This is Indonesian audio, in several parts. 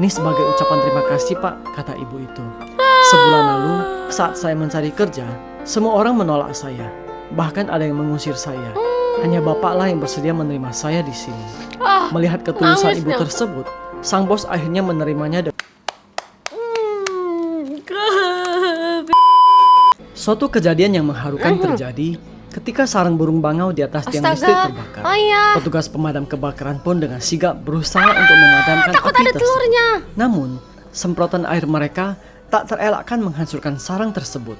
Ini sebagai ucapan terima kasih Pak, kata ibu itu. Sebulan lalu, saat saya mencari kerja, semua orang menolak saya. Bahkan ada yang mengusir saya. Hanya Bapaklah yang bersedia menerima saya di sini. Melihat ketulusan ibu tersebut, sang bos akhirnya menerimanya. Suatu kejadian yang mengharukan terjadi ketika sarang burung bangau di atas tiang listrik terbakar. Petugas pemadam kebakaran pun dengan sigap berusaha untuk memadamkan api tersebut. Namun, semprotan air mereka tak terelakkan menghancurkan sarang tersebut.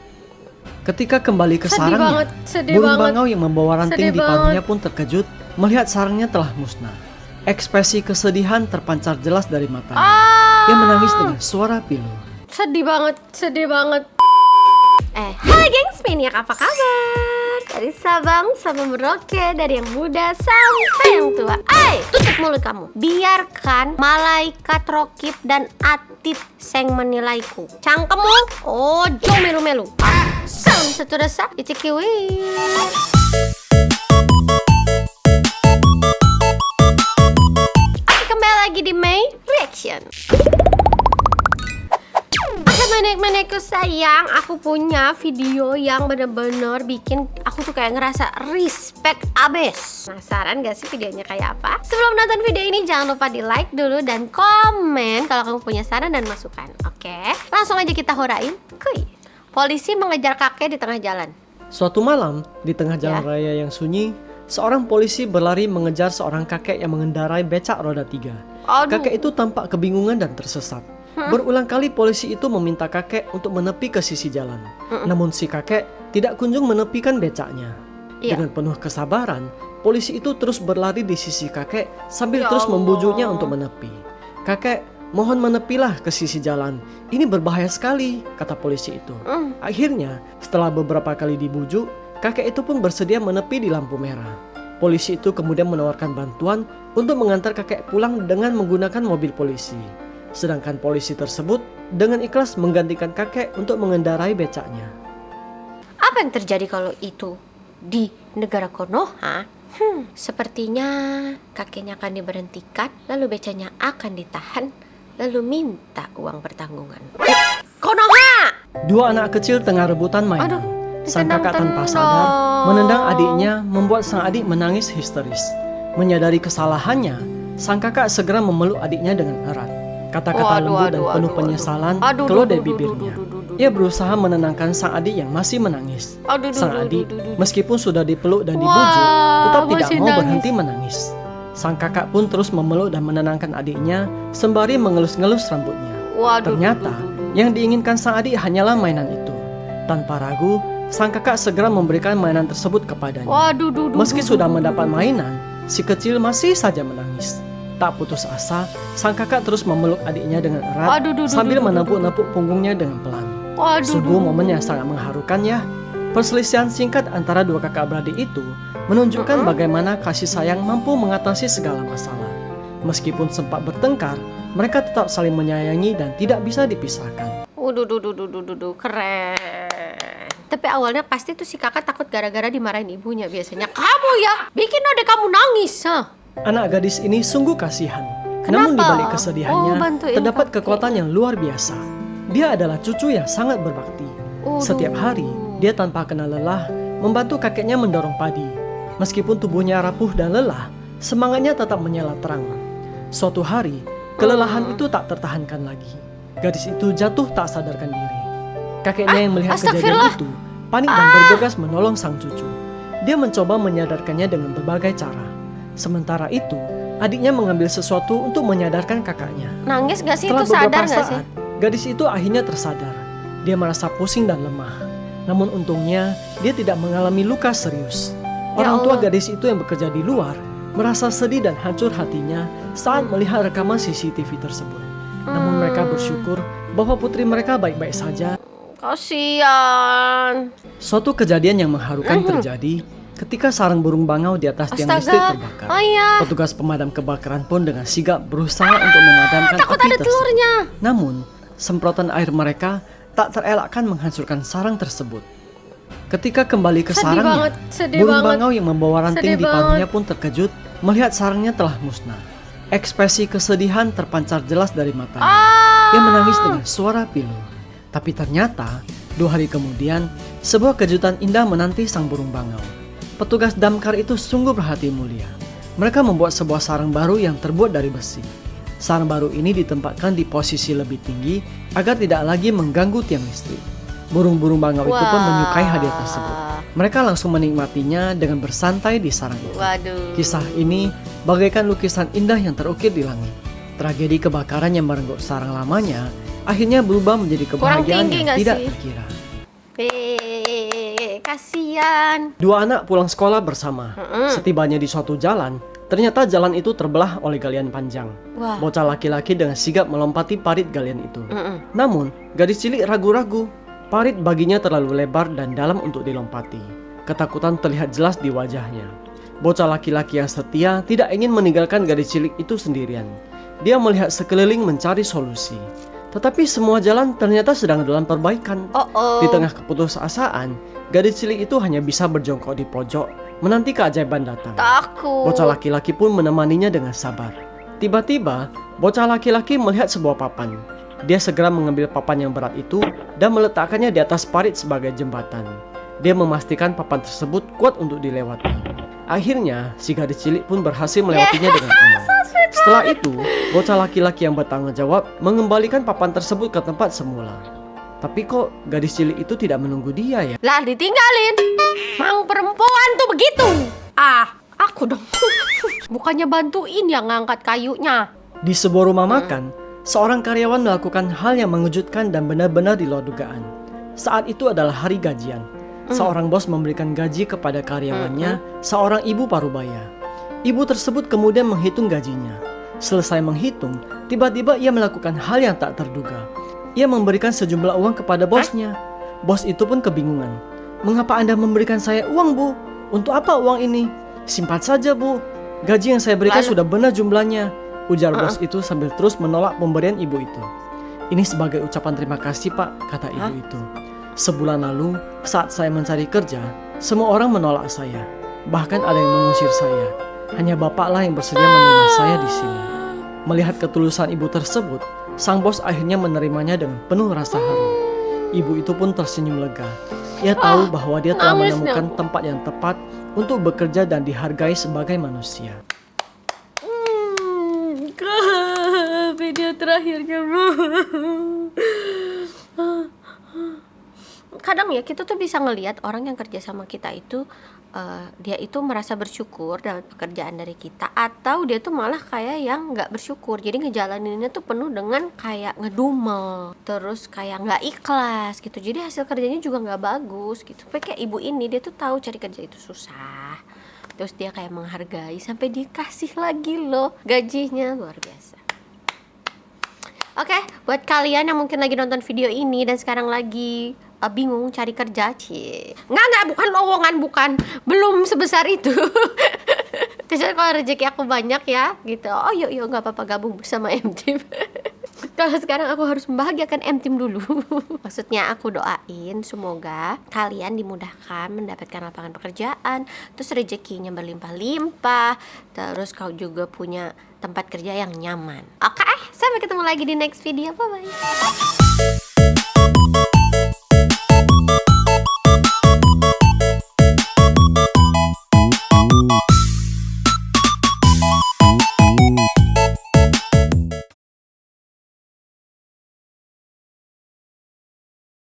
Ketika kembali ke sarangnya, burung bangau yang membawa ranting di paruhnya pun terkejut melihat sarangnya telah musnah. Ekspresi kesedihan terpancar jelas dari matanya. Dia menangis dengan suara pilu. Sedih banget. Hai gengs maniak, apa kabar? Dari Sabang sampai Merauke, dari yang muda sampai yang tua. Tutup mulut kamu. Biarkan malaikat Rokib dan Atit seng menilaiku. Cangkemmu, ojo melu-melu. Salam satu rasa, icikiwi. Oke, kembali lagi di May Reaction. Manik-manikku sayang, aku punya video yang bener-bener bikin aku tuh kayak ngerasa respect abis. Penasaran gak sih videonya kayak apa? Sebelum nonton video ini jangan lupa di like dulu dan komen kalau kamu punya saran dan masukan. Oke, langsung aja kita horain. Kuy. Polisi mengejar kakek di tengah jalan. Suatu malam, di tengah jalan raya yang sunyi, seorang polisi berlari mengejar seorang kakek yang mengendarai becak roda 3. Kakek itu tampak kebingungan dan tersesat. Berulang kali polisi itu meminta kakek untuk menepi ke sisi jalan. Namun si kakek tidak kunjung menepikan becaknya. Dengan penuh kesabaran, polisi itu terus berlari di sisi kakek sambil terus membujuknya untuk menepi. Kakek, mohon menepilah ke sisi jalan. Ini berbahaya sekali, kata polisi itu. Akhirnya, setelah beberapa kali dibujuk, kakek itu pun bersedia menepi di lampu merah. Polisi itu kemudian menawarkan bantuan untuk mengantar kakek pulang dengan menggunakan mobil polisi. Sedangkan polisi tersebut dengan ikhlas menggantikan kakek untuk mengendarai becaknya. Apa yang terjadi kalau itu di negara Konoha? Sepertinya kakeknya akan diberhentikan, lalu becaknya akan ditahan, lalu minta uang pertanggungan. Konoha! Dua anak kecil tengah rebutan mainan. Sang kakak tanpa sadar menendang adiknya, membuat sang adik menangis histeris. Menyadari kesalahannya, sang kakak segera memeluk adiknya dengan erat. Kata-kata lembut dan penuh penyesalan keluar dari bibirnya. Ia berusaha menenangkan sang adik yang masih menangis. Sang adik, meskipun sudah dipeluk dan dibujuk, tetap tidak mau berhenti menangis. Sang kakak pun terus memeluk dan menenangkan adiknya sembari mengelus-ngelus rambutnya. Ternyata, yang diinginkan sang adik hanyalah mainan itu. Tanpa ragu, sang kakak segera memberikan mainan tersebut kepadanya. Meski sudah mendapat mainan, si kecil masih saja menangis. Tak putus asa, sang kakak terus memeluk adiknya dengan erat sambil menepuk-nepuk punggungnya dengan pelan. Sungguh momen yang sangat mengharukan ya. Perselisihan singkat antara dua kakak beradik itu menunjukkan bagaimana kasih sayang mampu mengatasi segala masalah. Meskipun sempat bertengkar, mereka tetap saling menyayangi dan tidak bisa dipisahkan. Keren. Tapi awalnya pasti tuh si kakak takut gara-gara dimarahin ibunya biasanya. Kamu ya, bikin adek kamu nangis, Anak gadis ini sungguh kasihan. Namun di balik kesedihannya, terdapat kekuatan yang luar biasa. Dia adalah cucu yang sangat berbakti. Setiap hari, dia tanpa kenal lelah, membantu kakeknya mendorong padi. Meskipun tubuhnya rapuh dan lelah, semangatnya tetap menyala terang. Suatu hari, kelelahan itu tak tertahankan lagi. Gadis itu jatuh tak sadarkan diri. Kakeknya yang melihat kejadian itu, panik dan bergegas menolong sang cucu. Dia mencoba menyadarkannya dengan berbagai cara. Sementara itu, adiknya mengambil sesuatu untuk menyadarkan kakaknya. Nangis gak sih? Setelah itu sadar beberapa gak saat, sih? gadis itu akhirnya tersadar. Dia merasa pusing dan lemah. Namun untungnya, dia tidak mengalami luka serius. Orang tua gadis itu yang bekerja di luar merasa sedih dan hancur hatinya saat melihat rekaman CCTV tersebut. Namun mereka bersyukur bahwa putri mereka baik-baik saja. Kasian. Suatu kejadian yang mengharukan terjadi ketika sarang burung bangau di atas tiang listrik terbakar. Petugas pemadam kebakaran pun dengan sigap berusaha untuk memadamkan api tersebut. Namun, semprotan air mereka tak terelakkan menghancurkan sarang tersebut. Ketika kembali ke sarangnya, burung bangau yang membawa ranting di paruhnya pun terkejut melihat sarangnya telah musnah. Ekspresi kesedihan terpancar jelas dari matanya. Ah. Dia menangis dengan suara pilu. Tapi ternyata 2 hari kemudian sebuah kejutan indah menanti sang burung bangau. Petugas damkar itu sungguh berhati mulia. Mereka membuat sebuah sarang baru yang terbuat dari besi. Sarang baru ini ditempatkan di posisi lebih tinggi agar tidak lagi mengganggu tiang listrik. Burung-burung bangau itu pun menyukai hadiah tersebut. Mereka langsung menikmatinya dengan bersantai di sarang itu. Waduh. Kisah ini bagaikan lukisan indah yang terukir di langit. Tragedi kebakaran yang merenggut sarang lamanya akhirnya berubah menjadi kebahagiaan tinggi yang nggak tidak sih? terkira. Kasihan. 2 anak pulang sekolah bersama. Setibanya di suatu jalan, ternyata jalan itu terbelah oleh galian panjang. Wah. Bocah laki-laki dengan sigap melompati parit galian itu. Namun, gadis cilik ragu-ragu. Parit baginya terlalu lebar dan dalam untuk dilompati. Ketakutan terlihat jelas di wajahnya. Bocah laki-laki yang setia tidak ingin meninggalkan gadis cilik itu sendirian. Dia melihat sekeliling mencari solusi. Tetapi semua jalan ternyata sedang dalam perbaikan. Di tengah keputusasaan, gadis cilik itu hanya bisa berjongkok di pojok, menanti keajaiban datang. Takut. Bocah laki-laki pun menemaninya dengan sabar. Tiba-tiba, bocah laki-laki melihat sebuah papan. Dia segera mengambil papan yang berat itu dan meletakkannya di atas parit sebagai jembatan. Dia memastikan papan tersebut kuat untuk dilewati. Akhirnya, si gadis cilik pun berhasil melewatinya dengan aman. Setelah itu, bocah laki-laki yang bertanggung jawab mengembalikan papan tersebut ke tempat semula. Tapi kok gadis cilik itu tidak menunggu dia ya? Lah ditinggalin. Mang perempuan tuh begitu. Aku dong. Bukannya bantuin yang ngangkat kayunya. Di sebuah rumah makan, seorang karyawan melakukan hal yang mengejutkan dan benar-benar di luar dugaan. Saat itu adalah hari gajian. Seorang bos memberikan gaji kepada karyawannya, seorang ibu parubaya. Ibu tersebut kemudian menghitung gajinya. Selesai menghitung, tiba-tiba ia melakukan hal yang tak terduga. Ia memberikan sejumlah uang kepada bosnya. Bos itu pun kebingungan. "Mengapa Anda memberikan saya uang, Bu? Untuk apa uang ini?" "Simpan saja, Bu. Gaji yang saya berikan sudah benar jumlahnya," ujar bos itu sambil terus menolak pemberian ibu itu. "Ini sebagai ucapan terima kasih, Pak," kata ibu itu. "Sebulan lalu, saat saya mencari kerja, semua orang menolak saya. Bahkan ada yang mengusir saya. Hanya Bapaklah yang bersedia menerima saya di sini." Melihat ketulusan ibu tersebut, sang bos akhirnya menerimanya dengan penuh rasa haru. Ibu itu pun tersenyum lega. Ia tahu bahwa dia telah menemukan tempat yang tepat untuk bekerja dan dihargai sebagai manusia. Video terakhirnya, bro. Kadang ya kita tuh bisa ngelihat orang yang kerja sama kita itu dia itu merasa bersyukur dapat pekerjaan dari kita, atau dia tuh malah kayak yang nggak bersyukur, jadi ngejalaninnya tuh penuh dengan kayak ngedumel, terus kayak nggak ikhlas gitu, jadi hasil kerjanya juga nggak bagus gitu. Tapi kayak ibu ini, dia tuh tahu cari kerja itu susah, terus dia kayak menghargai sampai dikasih lagi loh gajinya, luar biasa. Oke, buat kalian yang mungkin lagi nonton video ini dan sekarang lagi bingung cari kerja, nggak, bukan lowongan, bukan, belum sebesar itu. Kecuali kalau rezeki aku banyak ya, gitu. Oh yuk nggak apa-apa, gabung bersama M-Team. Kalau sekarang aku harus membahagiakan M-Team dulu. Maksudnya aku doain semoga kalian dimudahkan mendapatkan lapangan pekerjaan, terus rezekinya berlimpah-limpah, terus kau juga punya tempat kerja yang nyaman. Oke, sampai ketemu lagi di next video. Bye-bye.